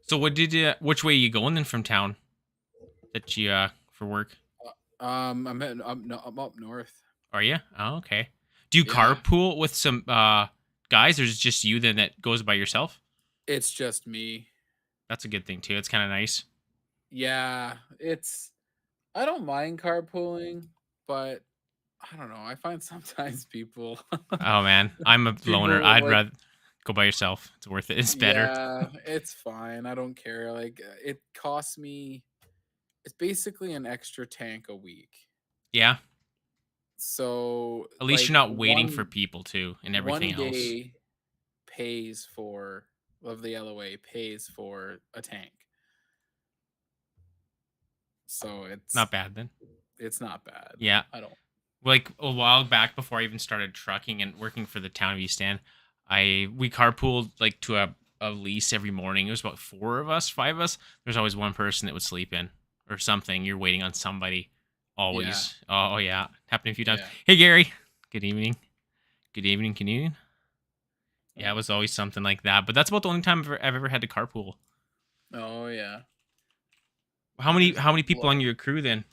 So what did you? Which way are you going then from town? That you for work? I'm heading up. No, I'm up north. Are you? Oh, okay. Do you Yeah, carpool with some guys, or is it just you then that goes by yourself? it's just me. That's a good thing too. It's kind of nice. Yeah, it's. I don't mind carpooling, but I don't know. I find sometimes people, Oh man, I'm a loner. people I'd like, rather go by yourself. It's worth it. It's better. yeah, it's fine. I don't care. Like, it costs me. It's basically an extra tank a week. Yeah. So, At least you're like not waiting for one people too, and everything one else. day pays for of the LOA pays for a tank. So Not bad then. it's not bad. Yeah. I don't. Like a while back before I even started trucking and working for the town of East End, we carpooled like to a lease every morning. It was about four of us, five of us. There's always one person that would sleep in or something. You're waiting on somebody Yeah, always. Oh yeah. Happened a few times. yeah. Hey Gary. Good evening. Good evening, Canadian. Yeah, it Oh, was always something like that. But that's about the only time I've ever had to carpool. oh yeah. How many There's how many a people on your crew then?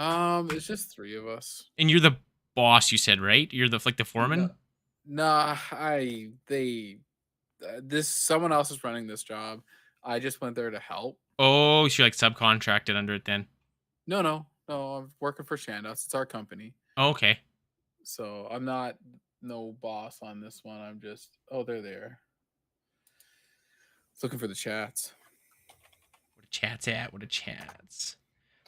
it's just three of us. And you're the boss, you said, right? You're the like the No, foreman? nah. This someone else is running this job. I just went there to help. Oh, so you're like subcontracted under it then. No, no, no. I'm working for Shandos. It's our company, Oh, okay. so I'm not no boss on this one. I'm just. Oh, they're there. Looking for the chats. What a chat's at? What a chats.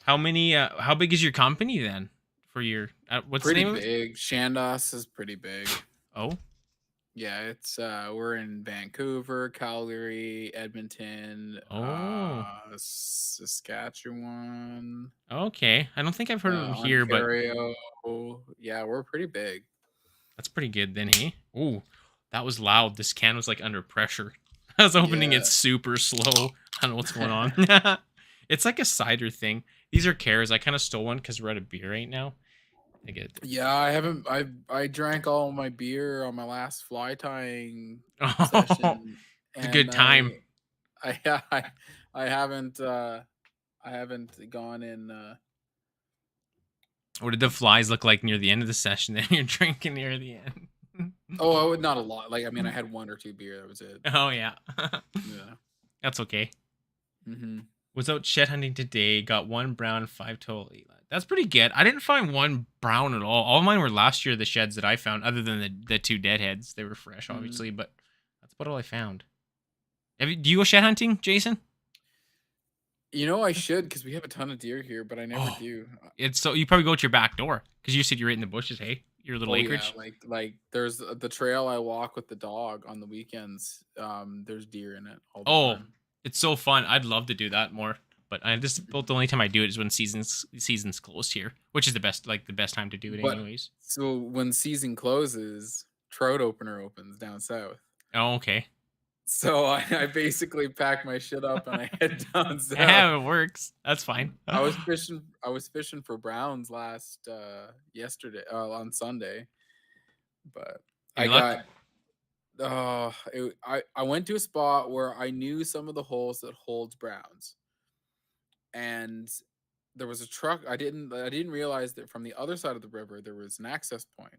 How many? How big is your company then? For your what's the Pretty name of it? big. Shandos is pretty big. Oh, Yeah, it's we're in Vancouver, Calgary, Edmonton, oh, Saskatchewan, okay. I don't think I've heard of them here, but Ontario. Yeah, we're pretty big. that's pretty good then. Hey, ooh, that was loud. This can was like under pressure. I was opening it Yeah. super slow. I don't know what's going on. It's like a cider thing. These are cares. I kind of stole one because we're at a beer right now. I get it. Yeah, I haven't I drank all my beer on my last fly tying Oh, session, it's a and good time. I I I haven't gone in What did the flies look like near the end of the session? Then you're drinking near the end. oh, I would not a lot. Like, I mean, I had one or two beer, that was it. Oh yeah, Yeah. that's okay. Mhm. Was out shed hunting today. Got one brown, five total, eight. That's pretty good. I didn't find one brown at all. All of mine were last year. The sheds that I found, other than the two deadheads, they were fresh, Mhm. obviously. But that's about all I found. Do you go shed hunting, Jason? You know, I should because we have a ton of deer here, but I never Oh, do. it's so you probably go to your back door because you said you're right in the bushes. Hey, your little Oh yeah, acreage. like there's the trail I walk with the dog on the weekends. There's deer in it all the Oh, time. it's so fun. I'd love to do that more. But this is about the only time I do it is when season's close here, which is the best time to do it But anyways. so when season closes, trout opener opens down south. Oh, okay. So I basically pack my shit up and I head down south. Yeah, it works. That's fine. I was fishing for browns last yesterday on Sunday, but I Any luck? got I went to a spot where I knew some of the holes that holds browns, and there was a truck. I didn't realize that from the other side of the river there was an access point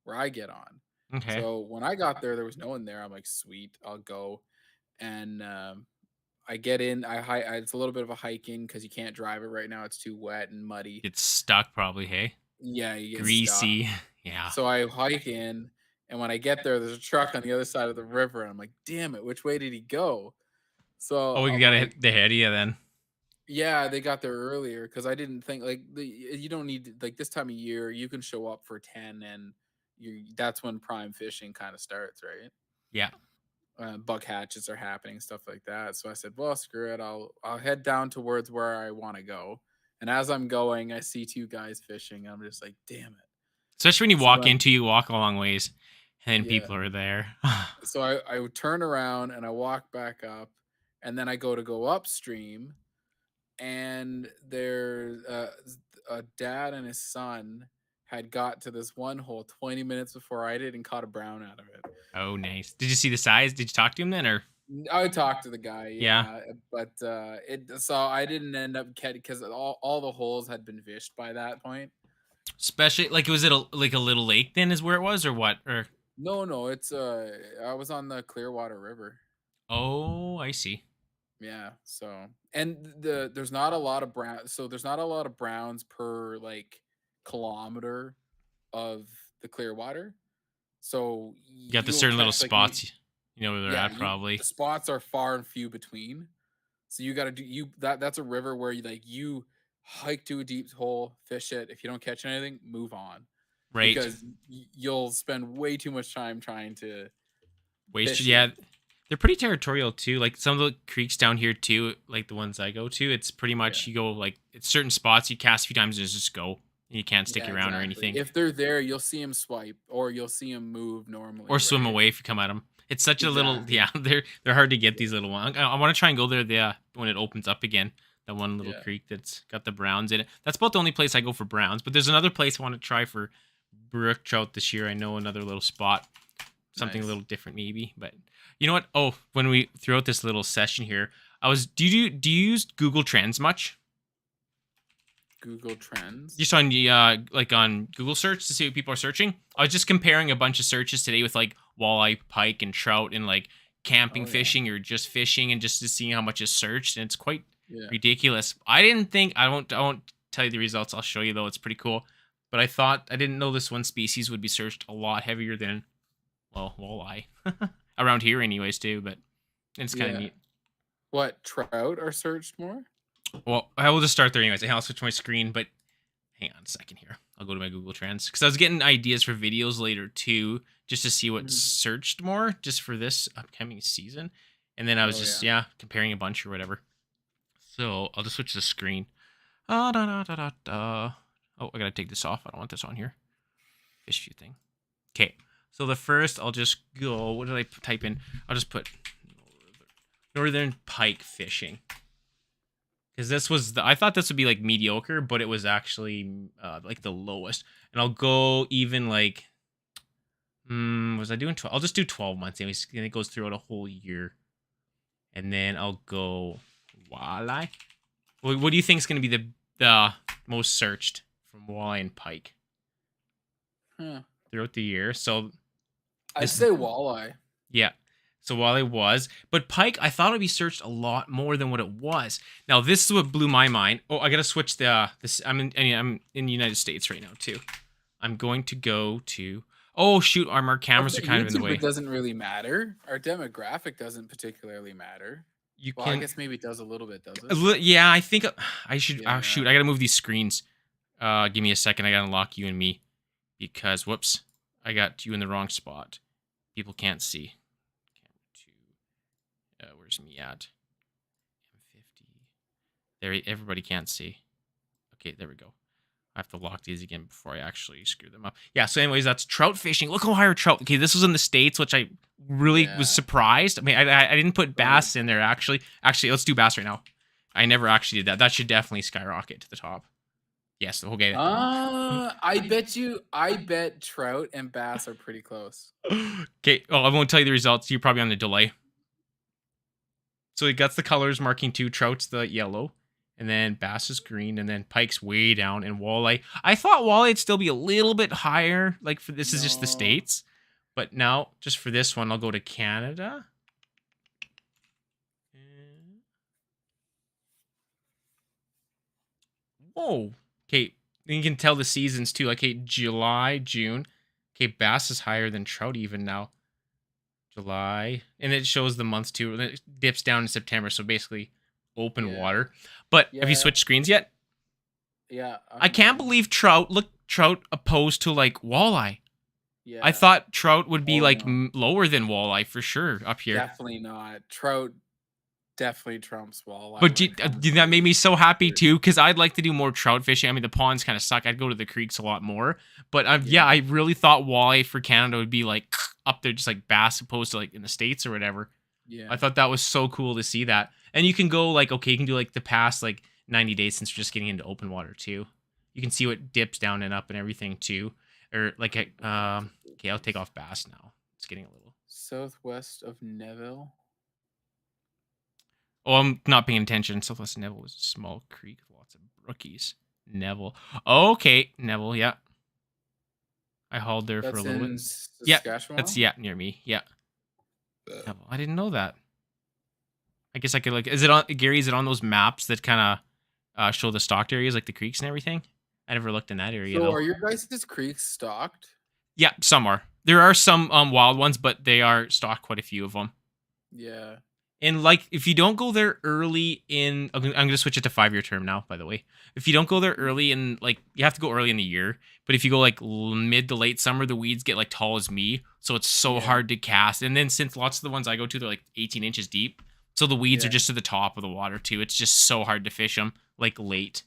where I get on. Okay. So when I got there, there was no one there. I'm like, sweet, I'll go. And I get in. It's a little bit of a hike in because you can't drive it right now. It's too wet and muddy. It's stuck probably, hey? Yeah, you get stuck. Greasy. Yeah. So I hike in, and when I get there, there's a truck on the other side of the river, and I'm like, damn it, which way did he go? So Oh, we I'm gotta like, hit the head of you then. yeah, they got there earlier because I didn't think like you don't need like this time of year you can show up for 10 and that's when prime fishing kind of starts, right? Yeah. Buck hatches are happening, stuff like that. So I said, well, screw it. I'll head down towards where I want to go. And as I'm going, I see two guys fishing. I'm just like, damn it. Especially when you So walk then, into you walk a long ways and then yeah. people are there. So I would turn around and I walk back up, and then I go upstream, and there's a dad and his son had got to this one hole 20 minutes before I did and caught a brown out of it. Oh, nice. Did you see the size? Did you talk to him then or? I talked to the guy, Yeah. yeah, but, so I didn't end up getting because all the holes had been fished by that point. Especially like was it like a little lake then is where it was or what? Or No, no, I was on the Clearwater River. oh, I see. Yeah, so and there's not a lot of there's not a lot of browns per, like, kilometer of the Clearwater, so You got the you'll certain little catch, like, me spots, you know where they're yeah, at you probably. the spots are far and few between, so you gotta do that's a river where you hike to a deep hole, fish it, if you don't catch anything, move on, Right. because you'll spend way too much time trying to Wasted. fish it. Yeah. They're pretty territorial too. Like some of the creeks down here too, like the ones I go to, it's pretty Yeah. much you go like it's certain spots you cast a few times and just go. You can't stick Yeah, around or exactly. anything. If they're there, you'll see them swipe or you'll see them move normally, Or swim right? away if you come at them. It's such a little Exactly. yeah, they're hard to get these little ones. I want to try and go there when it opens up again. That one little Yeah. creek that's got the browns in it. That's about the only place I go for browns. But there's another place I want to try for brook trout this year. I know another little spot, something a Nice. little different maybe. But you know what? Oh, when we throughout this little session here, I was do you use Google Trends much? Google Trends. Just on the like on Google search to see what people are searching. I was just comparing a bunch of searches today with like walleye, pike, and trout, and like camping, Oh, yeah. fishing, or just fishing, and just to see how much is searched, and it's quite Yeah. ridiculous. I didn't think I won't tell you the results. I'll show you though. It's pretty cool. But I didn't know this one species would be searched a lot heavier than well walleye around here, anyways, too. But it's kind of Yeah. neat. What, trout are searched more? Well, I will just start there anyways. I'll switch my screen, but hang on a second here. I'll go to my Google Trends because I was getting ideas for videos later too, just to see what Mhm. searched more just for this upcoming season. And then I was Oh, just yeah. yeah comparing a bunch or whatever. So I'll just switch the screen. Ah, da, da, da, da, da. Oh, I gotta take this off. I don't want this on here. Fish view thing. Okay. So the first, I'll just go. What did I type in? I'll just put northern pike fishing. Because this was I thought this would be like mediocre, but it was actually like the lowest. And I'll go even like was I doing 12? I'll just do 12 months anyways, and it goes throughout a whole year. And then I'll go walleye. What do you think is going to be the most searched from walleye and pike Huh. throughout the year? So I'd this say walleye. yeah. So walleye was, but pike I thought it'd be searched a lot more than what it was. Now this is what blew my mind. Oh, I gotta switch the this. I'm in the United States right now too. I'm going to go to. Oh shoot, our Well, cameras for are kind of in the YouTube, it way. doesn't really matter. Our demographic doesn't particularly matter. You Well, I can. guess maybe it does a little bit, does it? Yeah, I think I should. Oh Yeah. shoot, I gotta move these screens. Give me a second. I gotta unlock you and me because whoops, I got you in the wrong spot. People can't see. Camera two. Where's me at? M50. There, everybody can't see. Okay, there we go. I have to lock these again before I actually screw them up. Yeah, so anyways, that's trout fishing. Look how high are trout. Okay, this was in the States, which I really was Yeah. surprised. I mean, I didn't put Right. bass in there, actually. Actually, let's do bass right now. I never actually did that. That should definitely skyrocket to the top. Yes, okay. I bet trout and bass are pretty close. Okay, oh, I won't tell you the results. You're probably on the delay. So it got the colors marking two. Trout's the yellow, and then bass is green, and then pike's way down, and walleye. I thought walleye'd still be a little bit higher. Like for this is just the No. states, but now just for this one, I'll go to Canada. Whoa. Okay, you can tell the seasons too. Like, okay, July, June. Okay, bass is higher than trout even now. July, and it shows the months too. And it dips down in September, so basically open Yeah. water. But have you Yeah. switched screens yet? Yeah. I can't believe trout. Look, trout opposed to like walleye. Yeah. I thought trout would be Oh, like no. lower than walleye for sure up here. Definitely not. Trout definitely trumps walleye But when it comes that to made me so happy search. too because I'd like to do more trout fishing. I mean, the ponds kind of suck. I'd go to the creeks a lot more. But yeah, Yeah. I really thought walleye for Canada would be like up there, just like bass, opposed to like in the States or whatever. Yeah. I thought that was so cool to see that. And you can go like, okay, you can do like the past like 90 days since we're just getting into open water too. You can see what dips down and up and everything too. Or like, okay, I'll take off bass now. It's getting a little. Southwest of Neville. Oh, I'm not paying attention. Southwest Neville was a small creek with lots of brookies. Neville. Okay, Neville. Yeah, I hauled there for a That's little bit. in Yeah, that's Saskatchewan. yeah near me. Yeah, Neville. I didn't know that. I guess I could like. Is it on Gary? Is it on those maps that kind of show the stocked areas like the creeks and everything? I never looked in that area So though. are your guys' creeks stocked? Yeah, some are. There are some wild ones, but they are stocked quite a few of them. Yeah. And like, if you don't go there early in, I'm gonna switch it to 5 year term now. By the way, if you don't go there early in, like, you have to go early in the year. But if you go like mid to late summer, the weeds get like tall as me, so it's so Yeah. hard to cast. And then since lots of the ones I go to, they're like 18 inches deep, so the weeds are Yeah. just to the top of the water too. It's just so hard to fish them like late.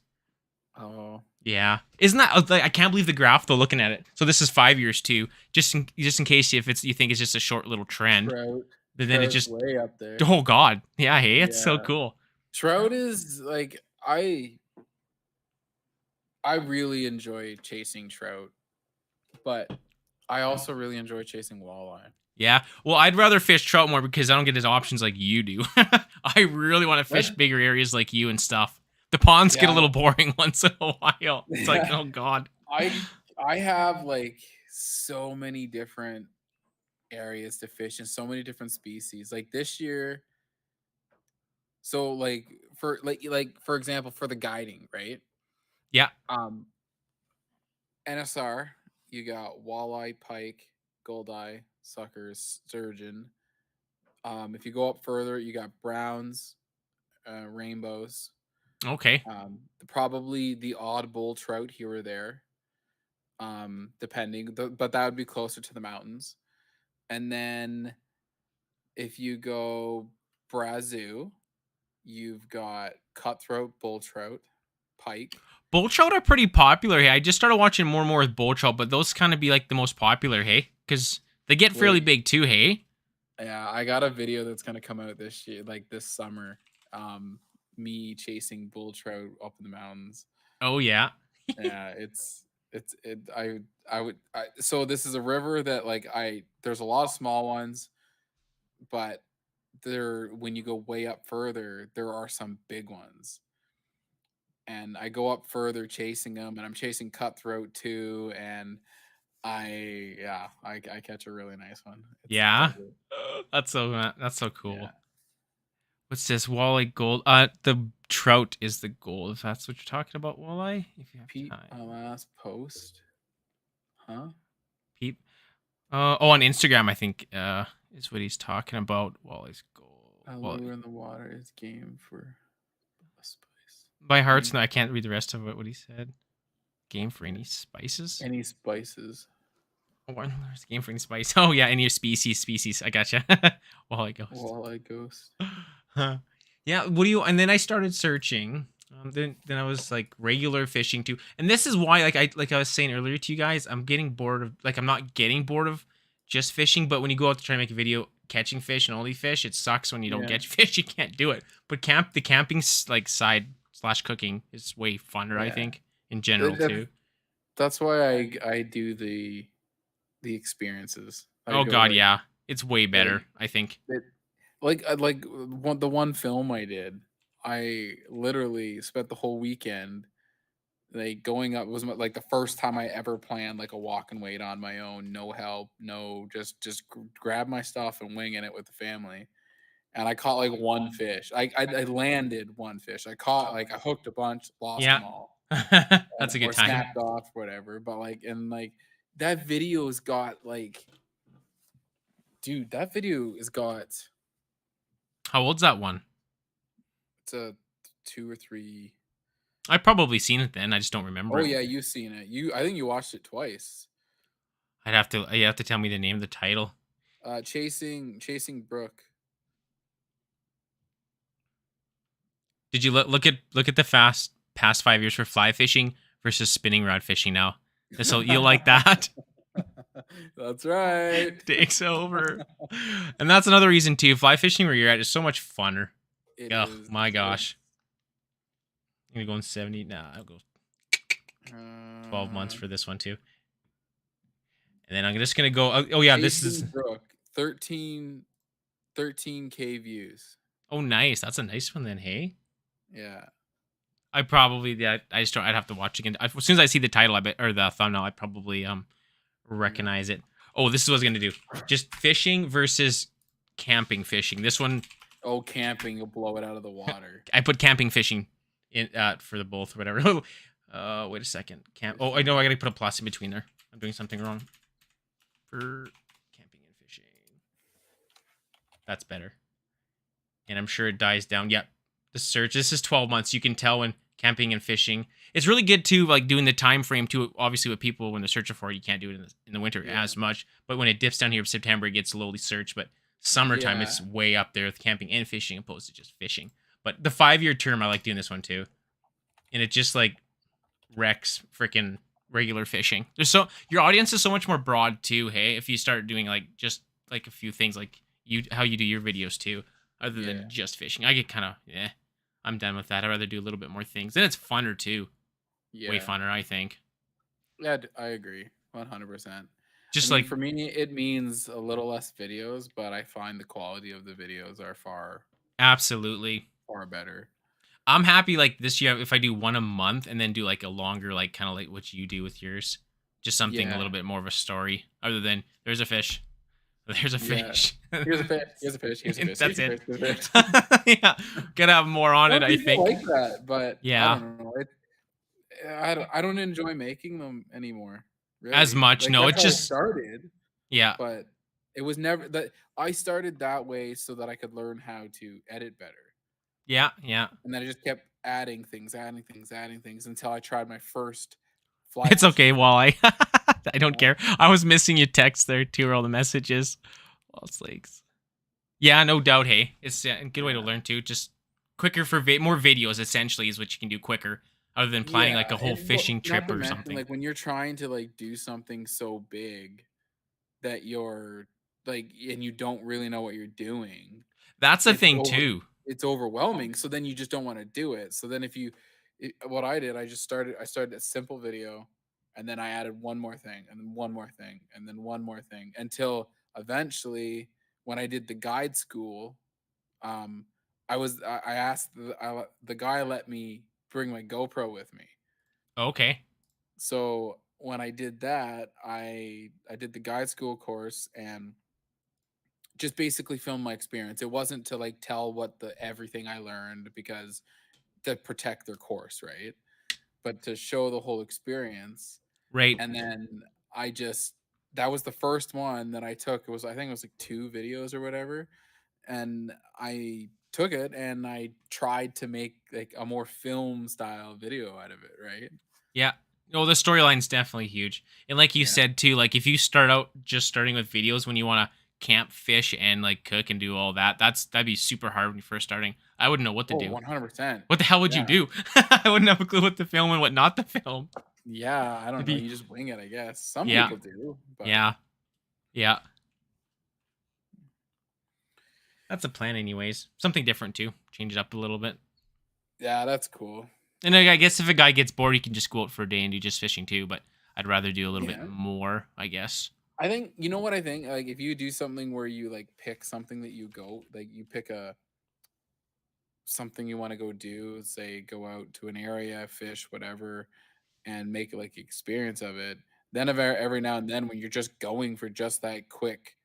Oh. Yeah, isn't that like, I can't believe the graph though? Looking at it, so this is 5 years too. Just in case if it's you think it's just a short little trend, Trout. but then it Trout's just way up there. oh god, yeah, hey, it's so Yeah. cool. Trout is like I really enjoy chasing trout, but I also really enjoy chasing walleye. Yeah. Well, I'd rather fish trout more because I don't get his options like you do. I really want to fish That bigger areas like you and stuff. The ponds get a yeah. little boring once in a while. It's like, Yeah. oh god. I I have like so many different areas to fish and so many different species. Like this year, so like for example, for the guiding, right? Yeah. Um NSR, you got walleye, pike, goldeye, suckers, sturgeon. If you go up further, you got browns, rainbows, Okay. probably the odd bull trout here or there, but that would be closer to the mountains. And then if you go Brazil, you've got cutthroat, bull trout, pike. Bull trout are pretty popular. Hey, I just started watching more and more with bull trout, but those kind of be like the most popular. Hey, because they get fairly Wait, big too. Hey. yeah, I got a video that's gonna come out this year, like this summer. Me chasing bull trout up in the mountains. Oh yeah. Yeah, it's it. I would. So this is a river that like there's a lot of small ones, but there when you go way up further, there are some big ones. And I go up further chasing them, and I'm chasing cutthroat too. And I catch a really nice one. It's Yeah. lovely. That's so Yeah. cool. What's this? Walleye gold. The trout is the gold. If that's what you're talking about, walleye. If you have Pete time, last post, huh? peep. Oh, on Instagram, I think is what he's talking about. Walleye's gold. A Well, lure in the water is game for a spice. by hearts, Any no, I can't read the rest of it. What he said. Game for any spices. any spices. Oh, there's game for any spice. Oh yeah, any species. I gotcha. Walleye ghost. Walleye ghost. Huh. Yeah. What do you? And then I started searching. Then I was like regular fishing too. And this is why, like I was saying earlier to you guys, I'm getting bored of like I'm not getting bored of just fishing. But when you go out to try to make a video catching fish and only fish, it sucks when you don't Yeah. get fish. You can't do it. But the camping like side slash cooking is way funner. I Yeah. think in general That- too. That's why I do the experiences. I Oh go, god, like, yeah, it's way better. I think. it, the one film I did. I literally spent the whole weekend like going up. It was like the first time I ever planned like a walk and wait on my own, no help, no just grab my stuff and winging it with the family. And I caught like one fish. I landed one fish. I hooked a bunch, lost Yeah, them all, that's a good or time. snapped off, whatever. But like that video's got like, dude, that video has got How old's that one? it's a 2 or 3. I've probably seen it then. I just don't remember Oh it. yeah, you've seen it. I think you watched it twice. You have to tell me the name of the title. Chasing Brook. Did you look at the past 5 years for fly fishing versus spinning rod fishing now? So you'll like that. That's right. Takes over. And that's another reason too. Fly fishing where you're at is so much funner. It Oh is. my gosh. I'm gonna go in 70. Nah, I'll go 12 months for this one too. And then I'm just gonna go. Oh yeah, this is Chasing Brook. 13K views. Oh, nice. That's a nice one then. Hey, Yeah. I probably yeah. I just don't. I'd have to watch again. As soon as I see the title, I bet or the thumbnail, I probably Yeah. recognize it. Oh, this is what I was gonna do. Just fishing versus camping fishing. This one Oh, camping, you'll blow it out of the water. I put camping fishing in for the both or whatever. Wait a second. Camp. Oh, I know. I gotta put a plus in between there. I'm doing something wrong. For camping and fishing. That's better. And I'm sure it dies down. Yep. The search. This is 12 months. You can tell when camping and fishing. It's really good too, like doing the time frame too. Obviously, with people when they're searching for it, you can't do it in the winter Yeah. as much. But when it dips down here in September, it gets lowly searched. But summertime, Yeah. it's way up there with camping and fishing opposed to just fishing. But the 5-year term, I like doing this one too. And it just like wrecks freaking regular fishing. There's so your audience is so much more broad too. Hey, if you start doing like just like a few things like you how you do your videos too, other Yeah. than just fishing, I get kind of I'm done with that. I'd rather do a little bit more things. Then it's funner too, Yeah. way funner. I think. Yeah, I agree. 100%. Just I mean, like for me, it means a little less videos, but I find the quality of the videos are far, absolutely. far better. I'm happy like this year if I do one a month and then do like a longer like kind of like what you do with yours, just something a Yeah. little bit more of a story other than there's a fish. There's a Yeah. fish. Here's a fish. Here's a fish. Here's a And fish. that's Here's a it. fish. Here's a fish. Yeah, gotta have more on it. Some I people think. like that, but I Yeah, don't know. I don't enjoy making them anymore. as Really, much. like No, that's it's how I just started, yeah, but it was never that I started that way so that I could learn how to edit better. yeah, yeah. And then I just kept adding things, adding things, adding things until I tried my first fly It's fishing okay, video. Walleye. I don't Yeah. care. I was missing your text there too, or all the messages. Lost lakes. Yeah, no doubt. Hey, it's a good way to Yeah. learn too. Just quicker for more videos. Essentially, is what you can do quicker, other than planning like Yeah, a whole and well, fishing not trip to or mention, something. like, when you're trying to, like, do something so big that you're like and you don't really know what you're doing, That's the it's thing over too. it's overwhelming, so then you just don't wanna do it. So then if you what I did, I started a simple video, and then I added one more thing, and then one more thing, and then one more thing, until eventually, when I did the guide school, um, I asked the guy let me bring my GoPro with me. Okay. So when I did that, I did the guide school course and just basically filmed my experience. It wasn't to like tell what the everything I learned because to protect their course, right? But to show the whole experience. Right. And then I just that was the first one that I took. It was I think it was like 2 videos or whatever. And I took it and I tried to make like a more film style video out of it, right? Yeah. No, the storyline's definitely huge. And like you Yeah. said too, like if you start out just starting with videos when you want to camp, fish, and like cook and do all that, that'd be super hard when you're first starting. I wouldn't know what to Oh, do. 100%. What the hell would you Yeah. do? I wouldn't have a clue what to film and what not to film. Yeah, I It'd don't know. be You just wing it, I guess. Some yeah, people do, but yeah, yeah. That's a plan, anyways. Something different too. Change it up a little bit. yeah, that's cool. And I guess if a guy gets bored, he can just go out for a day and do just fishing too. But I'd rather do a little bit Yeah. more, I guess. I think you know what I think? Like if you do something where you like pick something that you go, like you pick a something you want to go do, say go out to an area, fish, whatever, and make like experience of it. Then every now and then when you're just going for just that quick,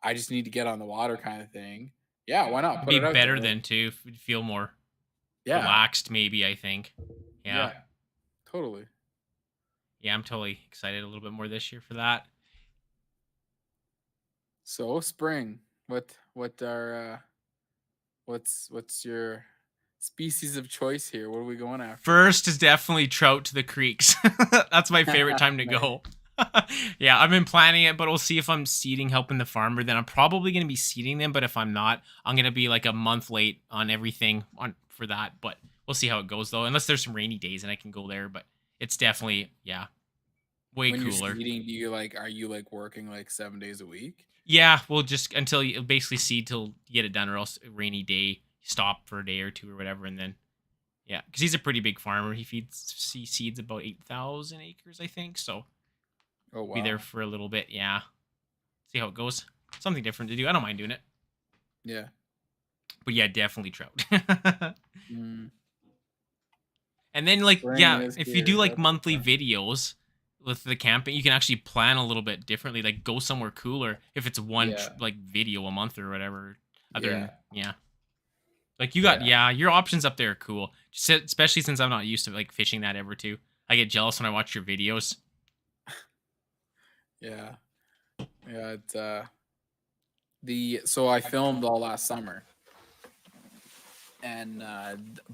I just need to get on the water kind of thing. Yeah, why not? Put Be it out better there. than to feel more Yeah. relaxed, maybe. I think. Yeah, Yeah. Totally. yeah. I'm totally excited a little bit more this year for that. So spring. What are what's your species of choice here? What are we going after? First is definitely trout to the creeks. That's my favorite time to Nice. go. Yeah, I've been planning it, but we'll see if I'm seeding, helping the farmer. Then I'm probably going to be seeding them, but if I'm not, I'm going to be like a month late on everything on for that. But we'll see how it goes though. Unless there's some rainy days and I can go there, but it's definitely way When you're cooler. seeding, do you like are you like working like 7 days a week? Yeah, we'll just until you basically seed till you get it done, or else a rainy day stop for a day or two or whatever, and then yeah, because he's a pretty big farmer. He seeds about 8,000 acres, I think. So Oh be there wow. for a little bit. Yeah, see how it goes. Something different to do. I don't mind doing it. Yeah. but yeah, definitely trout. Mm, And then like spring yeah, is if you do here. like That's monthly fun. videos with the camping, you can actually plan a little bit differently. Like go somewhere cooler if it's one Yeah, like video a month or whatever. Other yeah, than yeah, like you got yeah, yeah, your options up there are cool. Especially since I'm not used to like fishing that ever too. I get jealous when I watch your videos. yeah, yeah. It's the so I filmed all last summer, and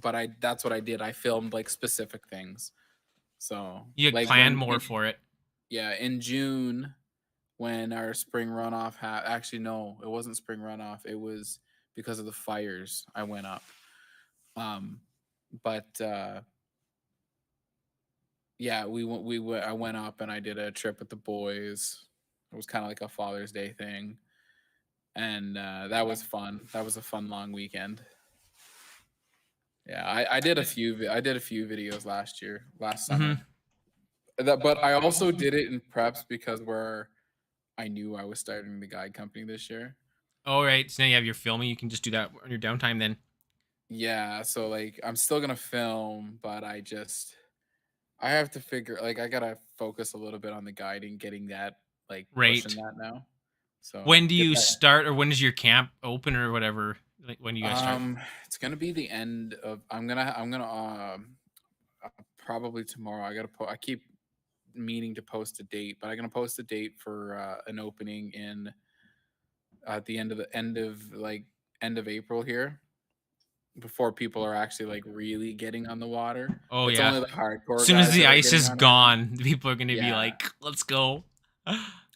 but I that's what I did. I filmed like specific things. So You like, like plan more for it. yeah, in June when our spring runoff actually no, it wasn't spring runoff. It was because of the fires. I went up. Um, but yeah, I went up and I did a trip with the boys. It was kind of like a Father's Day thing, and that was fun. That was a fun long weekend. Yeah, I did a few videos last Hmm. summer. But I also did it in preps because where I knew I was starting the guide company this year. All right, so now you have your filming. You can just do that on your downtime then. Yeah, so like I'm still gonna film, but I have to figure like I gotta focus a little bit on the guiding, getting that like pushing Right. that now. So When do get you that. start, or when does your camp open, or whatever? Like when do you guys start? It's gonna be the end of. I'm gonna probably tomorrow. I keep meaning to post a date, but I'm gonna post a date for an opening in at the end of April here before people are actually like really getting on the water. Oh It's yeah. only the As hardcore soon as guys the that are ice getting is on right now. gone, people are gonna be Yeah. like, "Let's go."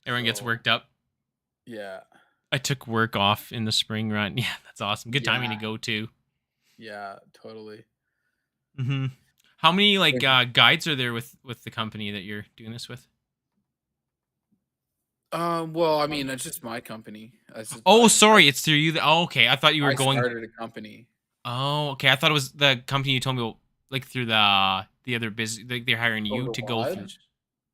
Everyone gets So worked up. yeah. I took work off in the spring run. Yeah, that's awesome. Good timing to Yeah. go too. Yeah, totally. Hmm. How many like Like, guides are there with the company that you're doing this with? well, I mean, it's just my company. Oh, sorry, it's through you. Oh, okay. I thought you were I going. started a company. Oh, okay. I thought it was the company you told me about, like through the other business. Like they're hiring Oh, you the to go through. lodge?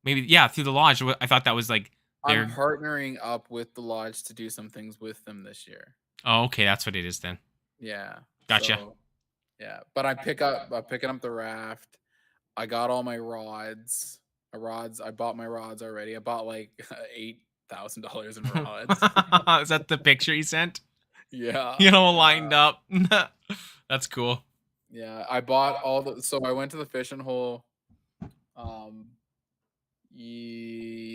Maybe yeah, through the lodge. I thought that was like I'm their. partnering up with the lodge to do some things with them this year. Oh, okay. That's what it is then. Yeah. Gotcha. So yeah, but I'm picking up the raft. I got all my rods. My rods. I bought my rods already. I bought like $8,000 in rods. Is that the picture you sent? Yeah. You know, Yeah. lined up. That's cool. Yeah. I bought all the. So I went to the fishing hole. Um,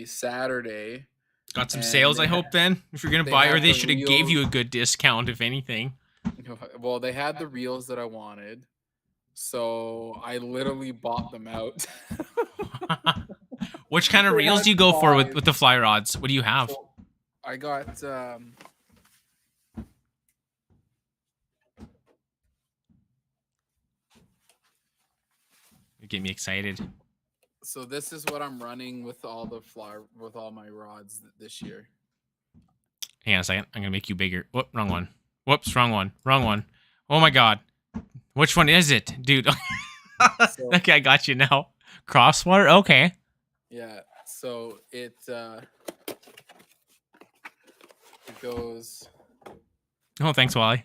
Saturday, Got some and sales, I hope. Then, if you're gonna they buy, or had they the should have gave reels. you a good discount, if anything. Well, they had the reels that I wanted, so I literally bought them out. Which kind of They reels had do you go for with 5. the fly rods? What do you have? So I got You get me excited. so this is what I'm running with all my rods this year. Hang on a second. I'm gonna make you bigger. Whoop, wrong one. Whoops, wrong one. Wrong one. Oh my god. Which one is it, dude? So Okay, I got you now. Crosswater. Okay. yeah, so it goes. Oh, thanks, Wally.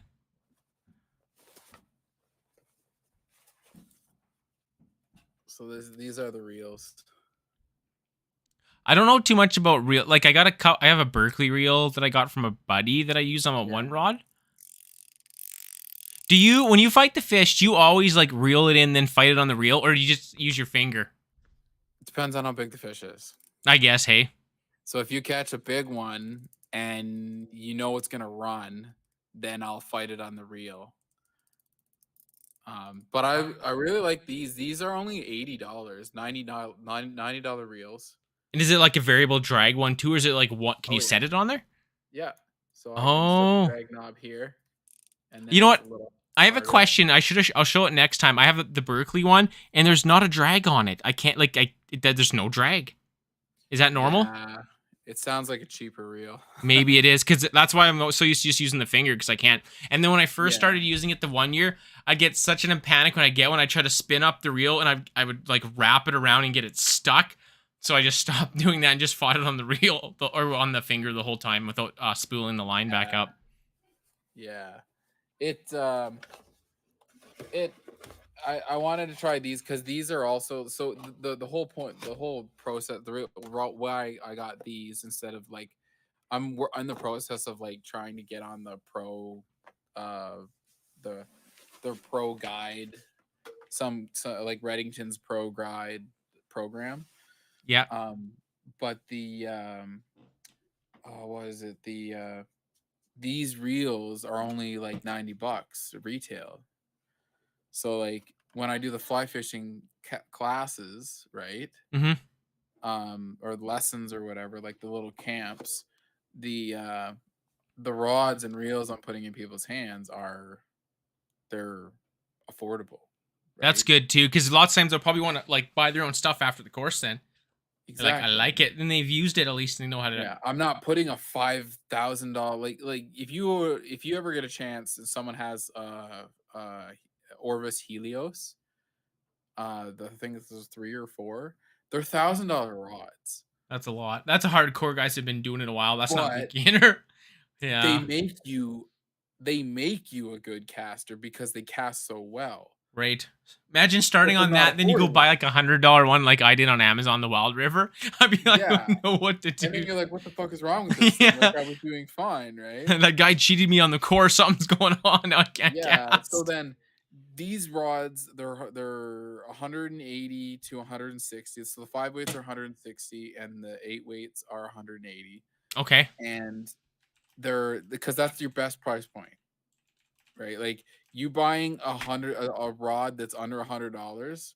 So these are the reels. I don't know too much about reel. Like I have a Berkeley reel that I got from a buddy that I use on a Yeah. one rod. Do you, when you fight the fish, do you always like reel it in, then fight it on the reel, or do you just use your finger? It depends on how big the fish is. I guess. Hey. So if you catch a big one and you know it's gonna run, then I'll fight it on the reel. But I really like these. These are only $80, $90 reels. And is it like a variable drag one too, or is it like what? Can Oh you yeah, set it on there? yeah. So I can set the Oh, drag knob here, and then you know it's what? a little I have a harder. question. I'll show it next time. I have the Berkeley one, and there's not a drag on it. I can't like there's no drag. Is that normal? Yeah, it sounds like a cheaper reel. Maybe it is, because that's why I'm so used to just using the finger, because I can't. And then when I first Yeah. started using it the one year, I get such a panic when I get one. I try to spin up the reel, and I would like wrap it around and get it stuck. So I just stopped doing that and just fought it on the reel or on the finger the whole time without spooling the line back Yeah. up. Yeah. it it I wanted to try these because these are also so the whole point, the whole process, the real why I got these instead of like I'm in the process of like trying to get on the pro, uh, the pro guide, like Reddington's pro guide program. Yeah. Um, but what is it? These reels are only like $90 retail. So like when I do the fly fishing classes, right? Mm-hmm. Or lessons or whatever, like the little camps, the uh the rods and reels I'm putting in people's hands they're affordable, That's right? good too, because lots of times they'll probably want to like buy their own stuff after the course. Then they're like, I Exactly. like it, and they've used it at least. They know how to. Yeah, I'm not putting a $5,000 like if you ever get a chance and someone has uh Orvis Helios, the thing is those 3 or 4, they're $1,000 rods. That's a lot. That's a hardcore guys have been doing it a while. That's not But beginner. they Yeah. make you they make you a good caster because they cast so well. Right. Imagine But starting they're on not that, then you go buy affordable. like $100 one, like I did on Amazon, the Wild River. I'd be like, I Yeah. don't know what to And then do. you're like, what the fuck is wrong with this thing? Like Yeah. I was doing fine, right? That guy cheated me on the course. Something's going on. Now I can't Yeah. So cast. then these rods, they're 180 to 160. So the 5 weights are 160 and the 8 weights are 180. Okay. And they're because that's your best price point, right? Like you buying a rod that's under $100,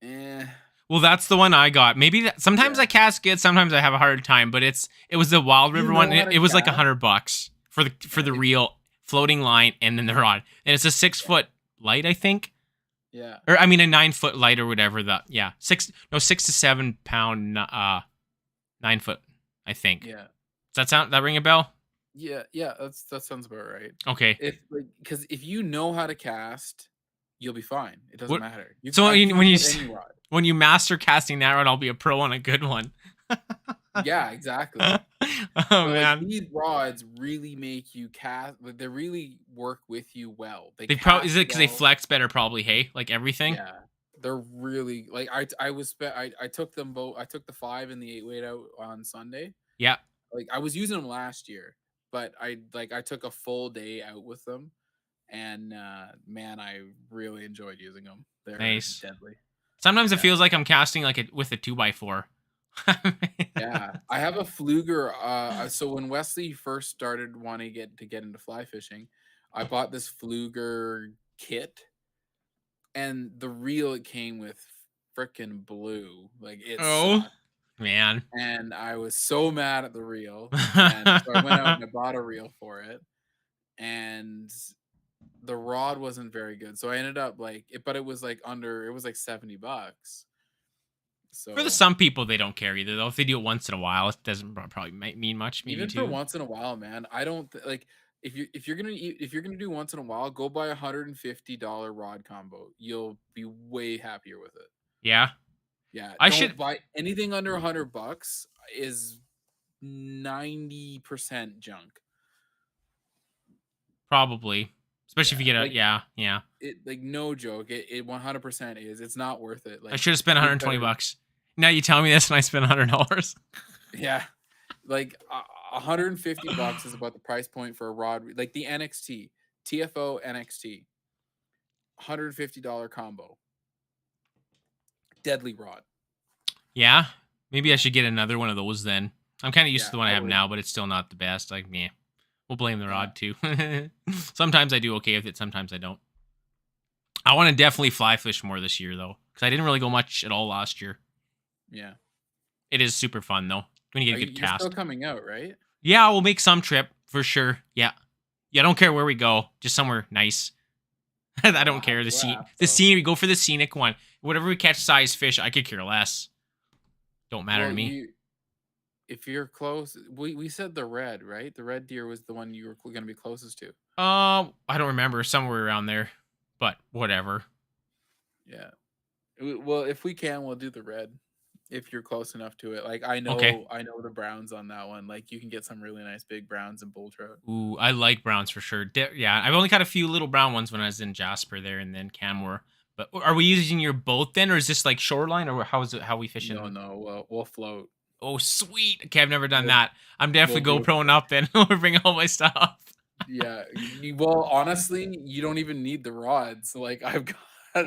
eh, Well, that's the one I got. Maybe that sometimes yeah. I cast good, sometimes I have a hard time, but it was the Wild You River one. know And how it, to it was like cast. $100 for Yeah, the real floating line and then the rod. And it's a 6 foot light, I think. yeah, Or I mean a 9 foot light or whatever that, yeah. 6 to 7 pound 9 foot, I think. yeah. Does that ring a bell? Yeah, yeah, that sounds about right. Okay. If like, because if you know how to cast, you'll be fine. It doesn't What matter. so You when can you put any rod. when you master casting that rod, I'll be a pro on a good one. Yeah, exactly. Oh But like man. these rods really make you cast. Like, they really work with you well. They They probably cast is it because they well. flex better probably, hey? Like everything? Yeah, they're really like I took them both. I took the 5 and the 8 weight out on Sunday. Yeah. Like I was using them last year, but I took a full day out with them, and man, I really enjoyed using them. They're Nice. deadly. Sometimes it Yeah, feels like I'm casting like it with a 2x4. yeah. I have a Fluger. So when Wesley first started wanting to get into fly fishing, I bought this Fluger kit, and the reel it came with freaking blew. Like it Oh sucked. man. And I was so mad at the reel, and so I went out and I bought a reel for it, and the rod wasn't very good. So I ended up like it, but it was like it was like $70. For the So some people, they don't care either though. If they do it once in a while, it doesn't probably might mean much. Maybe even for two. once in a while, man, I don't like if you're gonna if you're gonna do once in a while, go buy $150 rod combo. You'll be way happier with it. Yeah. Yeah, I don't should buy anything under $100 is 90% junk. probably, especially if Yeah, you get a like yeah, yeah. like no joke. It 100% is. It's not worth it. I Like should have spent you're 120 better. bucks. Now you tell me this and I spent $100. Yeah, like $150 is about the price point for a rod. Like the NXT TFO NXT, $150 combo, deadly rod. Yeah. Maybe I should get another one of those then. I'm kind of used Yeah, to the one I I have would. now, but it's still not the best. Like, yeah. We'll blame the Yeah, rod too. Sometimes I do okay with it, sometimes I don't. I want to definitely fly fish more this year though, because I didn't really go much at all last year. yeah. It is super fun though when you get a good You're still cast. coming out, right? Yeah, we'll make some trip for sure. Yeah, yeah. I don't care where we go, just somewhere nice. I Well, don't I'll have care to ask. the So, scenery. Go for the scenic one. Whatever we catch size fish, I could care less. Don't matter to well, me. if you're close, we said the red, right? The red deer was the one you were going to be closest to. I don't remember, somewhere around there, but whatever. Yeah. Well, if we can, we'll do the red. if you're close enough to it. Like Okay. I know the browns on that one. Like you can get some really nice big browns in bull trout. Ooh, I like browns for sure. Yeah, I've only caught a few little brown ones when I was in Jasper there and then Canmore. But are we using your boat then, or is this like shoreline, or how is it? How we fishing? No, no, we'll float. Oh, sweet. Okay, I've never done We'll that. I'm we'll definitely do GoProing up then. I'll bring all my stuff. yeah. Well, honestly, you don't even need the rods. Like I've got all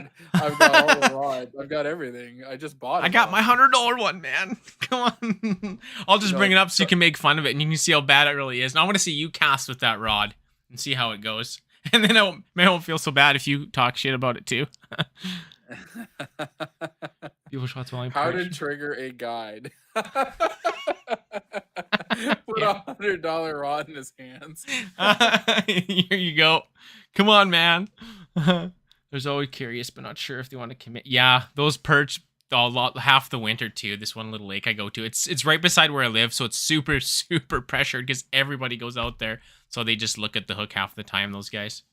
the rods. I've got everything. I just bought I it got my all. $100 one, man. Come on. I'll just No, bring it up so you can make fun of it and you can see how bad it really is. And I want to see you cast with that rod and see how it goes. And then I won't feel so bad if you talk shit about it too. People shots while I'm How to perched. trigger a guide. Put Yeah. $100 rod in his hands. Here you go. Come on, man. There's always curious, but not sure if they want to commit. Yeah, those perch half the winter too. This one little lake I go to, it's right beside where I live, so it's super super pressured because everybody goes out there. So they just look at the hook half the time. Those guys.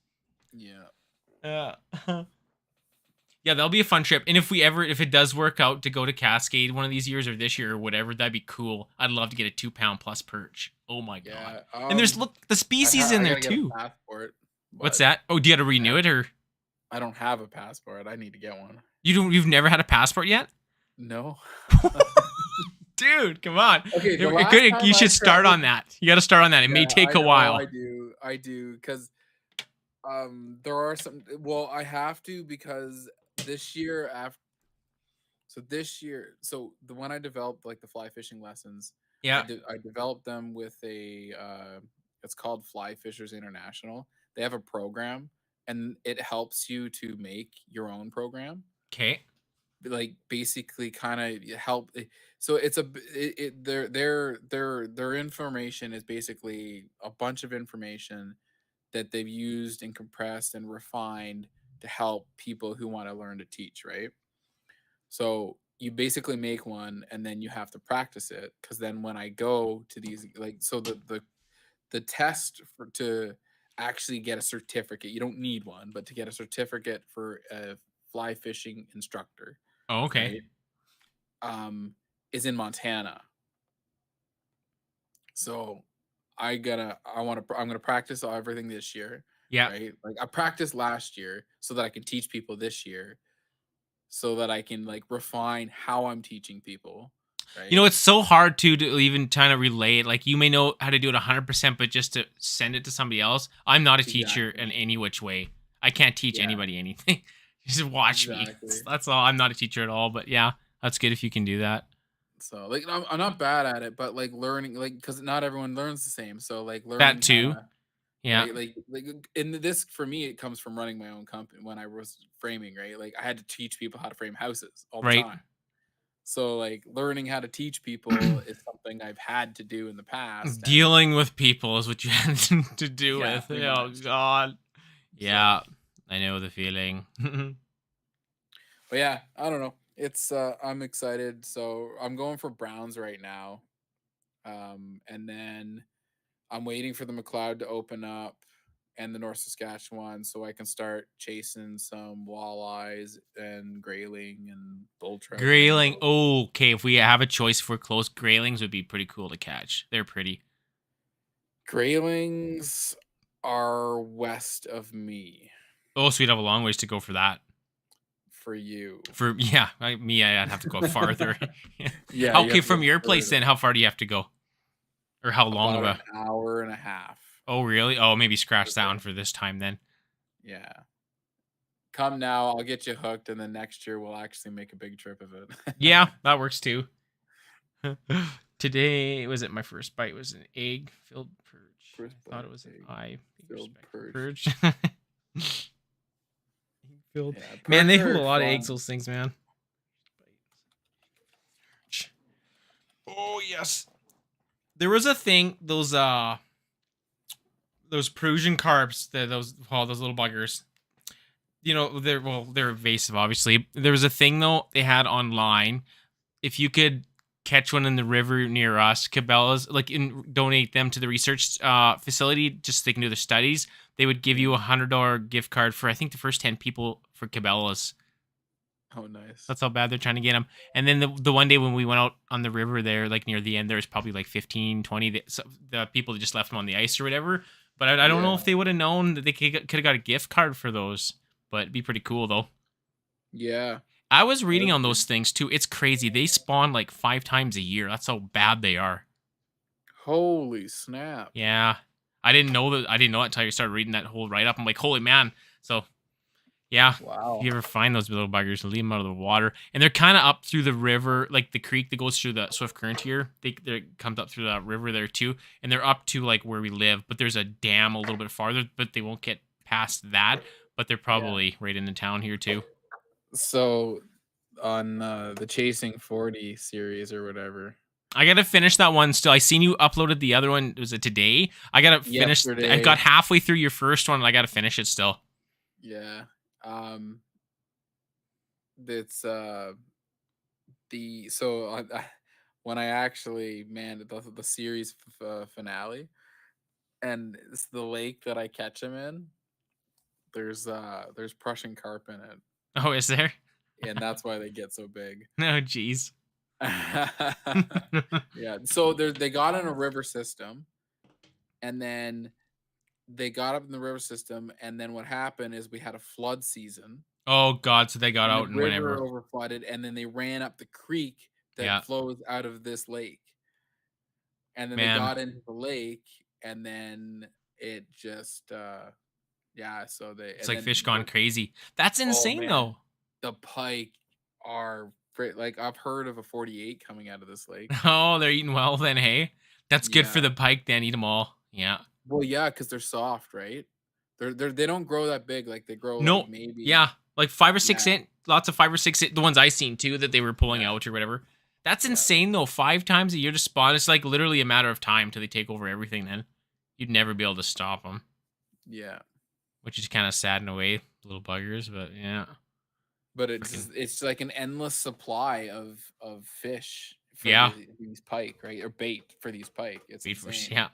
Yeah. Yeah. Yeah, that'll be a fun trip. And if it does work out to go to Cascade one of these years or this year or whatever, that'd be cool. I'd love to get a 2 pound plus perch. Oh my god! Yeah. And there's look the species in I there gotta get a too. passport. What's But that? Oh, do you got to renew it or I don't have a passport. I need to get one. you've never had a passport yet? No. Dude, come on. Okay, the It last could, time you I should start traveled on that. You got to start on that. It may yeah, take I a know, while. I do, because there are some well, I have to because this year after so this year so the when I developed like the fly fishing lessons, Yeah. I developed them with a it's called Fly Fishers International. They have a program and it helps you to make your own program. Okay. Like basically kind of help so it's a their information is basically a bunch of information that they've used and compressed and refined to help people who want to learn to teach, right? So you basically make one and then you have to practice it because then when I go to these like so the test for to actually get a certificate, you don't need one, but to get a certificate for a fly fishing instructor, Oh, okay. right? Is in Montana. So I'm gonna practice everything this year, Yeah. right? Like I practiced last year so that I can teach people this year, so that I can like refine how I'm teaching people, You right? know, it's so hard to even kind of relate. Like you may know how to do it 100%, but just to send it to somebody else. I'm not a teacher in Exactly. any which way. I can't teach Yeah, anybody anything. Just watch me. exactly. That's all. I'm not a teacher at all, but yeah, that's good if you can do that. So like I'm not bad at it, but like learning like because not everyone learns the same. So like That learning how too. to Yeah. right like in this for me it comes from running my own company when I was framing, right? Like I had to teach people how to frame houses all the Right. time. So like learning how to teach people is something I've had to do in the past and Dealing with people is what you had to do yeah, with. pretty Oh much. God. So Yeah, I know the feeling. but yeah, I don't know. It's I'm excited. So I'm going for Browns right now. And then I'm waiting for the McLeod to open up and the North Saskatchewan so I can start chasing some walleyes and grayling and bull trout and Grayling. rainbow. Oh, okay. If we have a choice for close, graylings would be pretty cool to catch. They're pretty. Graylings are west of me Oh, so we'd have a long ways to go for that. for you. For yeah, I'd have to go farther. Yeah, you Okay, have to from go your place, further. then how far do you have to go, or how long About of an a? hour and a half. Oh, really? Oh, maybe scratch that one Okay. for this time then. Yeah. Come now, I'll get you hooked, and then next year we'll actually make a big trip of it. Yeah, that works too. Today was it? My first bite was an egg filled perch. First I thought bite, it was an egg eye filled perch. Filled. Yeah, Man, perch they hold a are lot of eggs. fun. Those things, man. Oh yes. There was a thing. Those Perusian carps. Those little buggers. You know, they're invasive, obviously. There was a thing though they had online. If you could catch one in the river near us, Cabela's, like donate them to the research facility, just so they can do their studies, they would give you $100 gift card for I think the first 10 people for Cabela's. Oh, nice. That's how bad they're trying to get them. And then the one day when we went out on the river there, like near the end, there was probably like 15, 20. The people that just left them on the ice or whatever. But I don't know Yeah. if they would have known that they could have got a gift card for those. But it'd be pretty cool though. Yeah. I was That reading would on be those things too. It's crazy. They spawn like 5 times a year. That's how bad they are. holy snap. Yeah. I didn't know that. I didn't know it until I started reading that whole write up. I'm like, holy man. So yeah, if Wow. you ever find those little buggers, leave them out of the water. And they're kind of up through the river, like the creek that goes through the Swift Current here. They comes up through that river there too, and they're up to like where we live. But there's a dam a little bit farther, but they won't get past that. But they're Yeah. probably right in the town here too. So on the Chasing 40 series or whatever, I gotta finish that one still. I seen you uploaded the other one. Was it today? I gotta finish. I yesterday, got halfway through your first one, and I gotta finish it still. yeah, um, it's the so when I actually man the series finale, and it's the lake that I catch him in. There's Prussian carp in it, Oh, is there? and that's why they get so big. No, jeez. Yeah, so they got in a river system, and then they got up in the river system, and then what happened is we had a flood season, Oh God, so they got and the out and river whenever. overflooded, and then they ran up the creek Yeah, that flows out of this lake, and then they man. got into the lake, and then it just yeah, so they It's and like then fish gone crazy. That's oh insane man, though. the pike are like I've heard of a 48 coming out of this lake. Oh, they're eating well then, hey? That's good for Yeah. the pike then, eat them all. Yeah. Well, yeah, because 'cause they're soft, right? They don't grow that big, like, they grow, like, No, maybe yeah, like 5 or 6 yeah, inch, lots of 5 or 6 the ones I seen too that they were pulling yeah, out or whatever. That's yeah, insane though. 5 times a year to spawn. It's like literally a matter of time till they take over everything then. You'd never be able to stop them, yeah, which is kind of sad in a way, little buggers, but yeah. but Freaking it's like an endless supply of fish for yeah. these pike, right? Or bait for these pike. It's Wait for insane. yeah.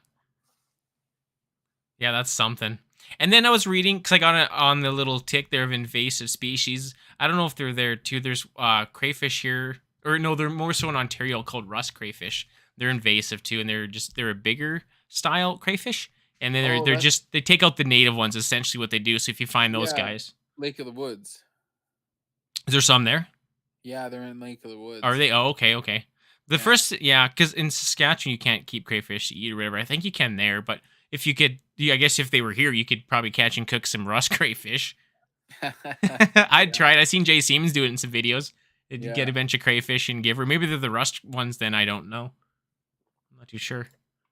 Yeah, that's something. And then I was reading because I got it on the little tick there of invasive species. I don't know if they're there too. There's crayfish here, or no, they're more so in Ontario called rust crayfish. They're invasive too, and they're a bigger style crayfish. And then Oh, they're that's just they take out the native ones. Essentially, what they do. So if you find those yeah, guys, Lake of the Woods. is there some there? Yeah, they're in Lake of the Are Woods. they? Oh, okay, okay. The Yeah. first, yeah, because in Saskatchewan you can't keep crayfish to eat or whatever. I think you can there, but if you could, yeah, I guess if they were here, you could probably catch and cook some rust crayfish. I'd Yeah, try it. I seen Jay Siemens do it in some videos. It'd get a yeah. bunch of crayfish and give her. Maybe they're the rust ones. Then I don't know. I'm not too sure.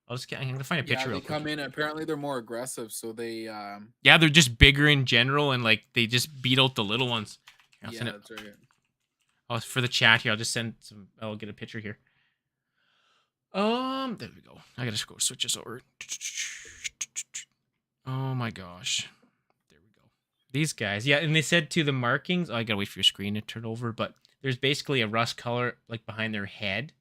I'm gonna find a Yeah, picture they real quick. come in apparently they're more aggressive, so they, Yeah, they're just bigger in general, and like they just beat out the little ones. Here, I'll send yeah, it. that's right. Oh, for the chat here. I'll just send some. I'll get a picture here. There we go. I gotta go switch this over. Oh my gosh. There we go. These guys, yeah, and they said to the markings. Oh, I gotta wait for your screen to turn over, but there's basically a rust color like behind their head,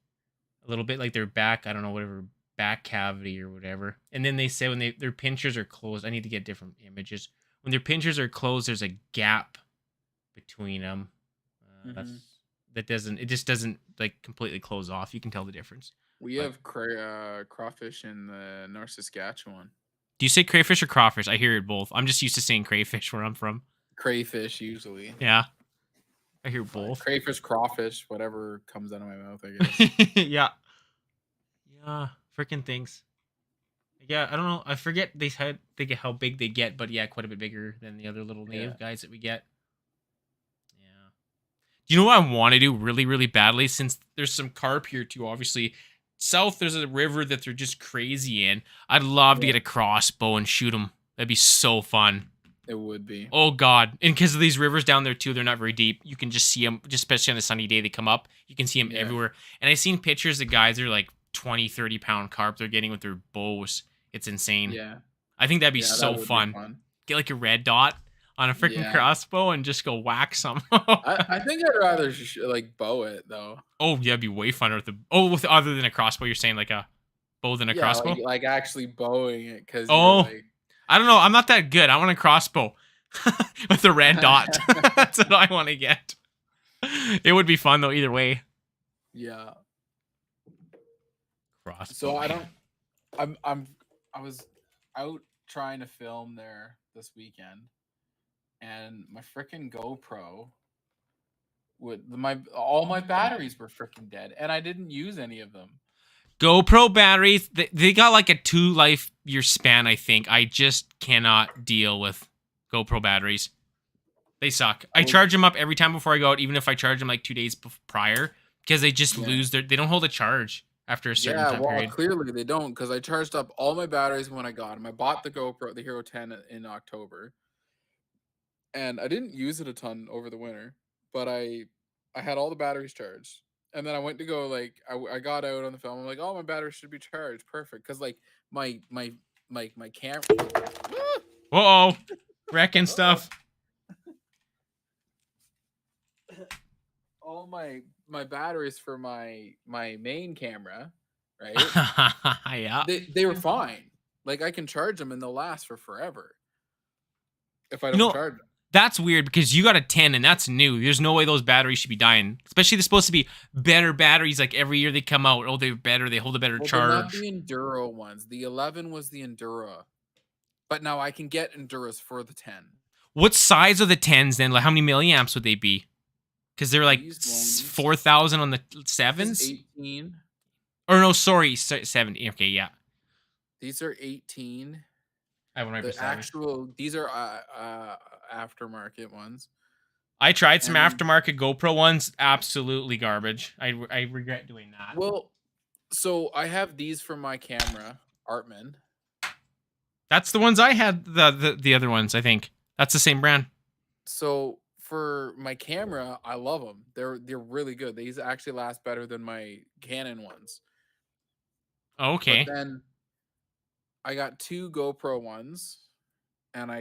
a little bit like their back. I don't know, whatever back cavity or whatever. And then they say when their pinchers are closed. I need to get different images. When their pinchers are closed, there's a gap between them. Mhm. That doesn't. It just doesn't like completely close off. You can tell the difference. We But have crawfish in the North Saskatchewan. do you say crayfish or crawfish? I hear it both. I'm just used to saying crayfish where I'm from. Crayfish usually. Yeah, I hear But both. crayfish, crawfish, whatever comes out of my mouth, I guess. Yeah. Yeah. Freaking things. Yeah, I don't know. I forget they get how big they get, but yeah, quite a bit bigger than the other little Yeah. native guys that we get. Yeah. Do you know what I want to do really, really badly? Since there's some carp here too, obviously. South, there's a river that they're just crazy in. I'd love to Yeah. get a crossbow and shoot them. That'd be so fun. It would be. Oh God! And because of these rivers down there too, they're not very deep. You can just see them, just especially on a sunny day. They come up. You can see them Yeah. everywhere. And I seen pictures of guys that are like 20, 30 pound carp they're getting with their bows. It's insane. Yeah. I think that'd be Yeah, that so would be fun. fun. Get like a red dot on a freaking Yeah. crossbow and just go whack some. I think I'd rather like bow it though. Oh yeah, it'd be way funner with the with other than a crossbow. You're saying like a bow than a Yeah, crossbow? like actually bowing it because you're Oh, like I don't know. I'm not that good. I want a crossbow with a red dot. That's what I want to get. It would be fun though, either way. Yeah. Crossbow. So I was out trying to film there this weekend, and my freaking GoPro with my all my batteries were freaking dead, and I didn't use any of them. GoPro batteries, they got like a 2 life year span, I think. I just cannot deal with GoPro batteries. They suck. I charge them up every time before I go out, even if I charge them like 2 days prior, because they just Yeah. lose they don't hold a charge after a certain Yeah, time well, period. clearly they don't because I charged up all my batteries when I got them. I bought the GoPro, the Hero 10 in October, and I didn't use it a ton over the winter, but I had all the batteries charged. And then I went to go like I got out on the film. I'm like, oh, my batteries should be charged, perfect. Because like my camera, Uh-oh. Wrecking stuff. all my batteries for my main camera, right? Yeah. They were fine. Like I can charge them and they'll last for forever if I You don't know, charge them. that's weird because you got a 10 and that's new. There's no way those batteries should be dying. Especially they're supposed to be better batteries. Like every year they come out. Oh, they're better. They hold a better Well, they're not charge. the Enduro ones. The 11 was the Endura, but now I can get Enduras for the 10. What size are the 10s then? Like how many milliamps would they be? Because they're like These ones 4,000 on the this 7s? is 18. Or no, sorry, 70. Okay, yeah. These are 18. I have one right The beside me. actual these are aftermarket ones. I tried some And aftermarket GoPro ones. Absolutely garbage. I regret doing that. well, so I have these for my camera, Artman. That's the ones I had. The other ones, I think. That's the same brand. So for my camera, I love them. They're really good. These actually last better than my Canon ones. Oh, But okay. then I got 2 GoPro ones, and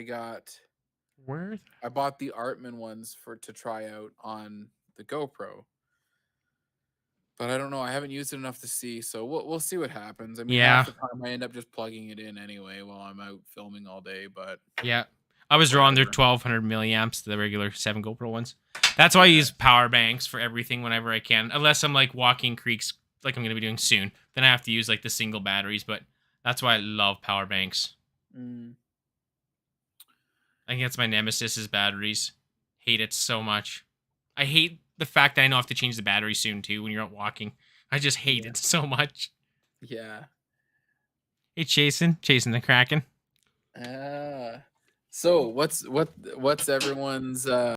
Where? I bought the Artman ones to try out on the GoPro. But I don't know. I haven't used it enough to see, so we'll see what happens. I mean, Yeah. half the time I end up just plugging it in anyway while I'm out filming all day. But Yeah. I was wrong. They're whatever. 1,200 milliamps, the regular 7 GoPro ones. That's why I use power banks for everything whenever I can. Unless I'm like walking creeks, like I'm going to be doing soon. Then I have to use like the single batteries. But that's why I love power banks. Mm, I think that's my nemesis is batteries. Hate it so much. I hate the fact that I know I have to change the battery soon too when you're out walking. I just hate Yeah. it so much. yeah. Hey, chasing the Kraken. So what's everyone's